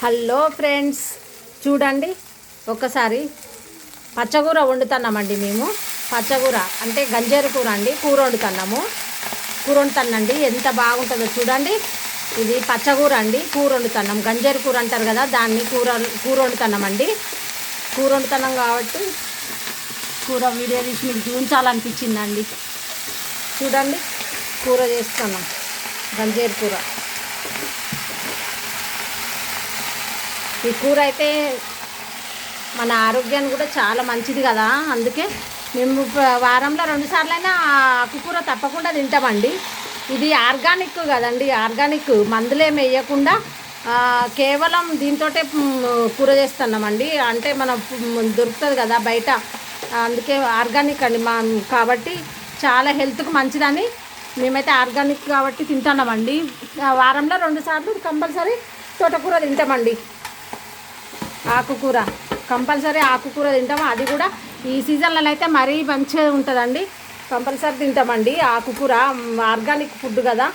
Hello friends, చూడండి ఒకసారి పచ్చకూర వండుతున్నామండి. మేము పచ్చకూర అంటే గంజేరు కూర అండి. కూర వండుతానండి. ఎంత బాగుంటుందో చూడండి. ఇది పచ్చకూర అండి. కూర వండుతున్నాం. గంజేరు కూర అంటారు కదా, దాన్ని కూర వండుతున్నామండి. కూర వండుతున్నాం కాబట్టి కూర వీడియో తీసి మీకు చూపించాలనిపించిందండి. చూడండి, కూర చేస్తున్నాం. గంజేరు కూర. ఈ కూర అయితే మన ఆరోగ్యానికి కూడా చాలా మంచిది కదా. అందుకే మేము వారంలో 2 సార్లైనా ఆకుకూర తప్పకుండా తింటామండి. ఇది ఆర్గానిక్ కదండి. ఆర్గానిక్ మందులేమి వేయకుండా కేవలం దీంతో కూర చేస్తున్నామండి. అంటే మనం దొరుకుతుంది కదా బయట, అందుకే ఆర్గానిక్ అండి. కాబట్టి చాలా హెల్త్కి మంచిదని మేమైతే ఆర్గానిక్ కాబట్టి తింటున్నామండి. వారంలో 2 సార్లు కంపల్సరీ తోటకూర తింటామండి. ఆకుకూర కంపల్సరీ ఆకుకూర తింటాము. అది కూడా ఈ సీజన్లో అయితే మరీ మంచిగా ఉంటుందండి. కంపల్సరీ తింటామండి ఆకుకూర. ఆర్గానిక్ ఫుడ్ కదా.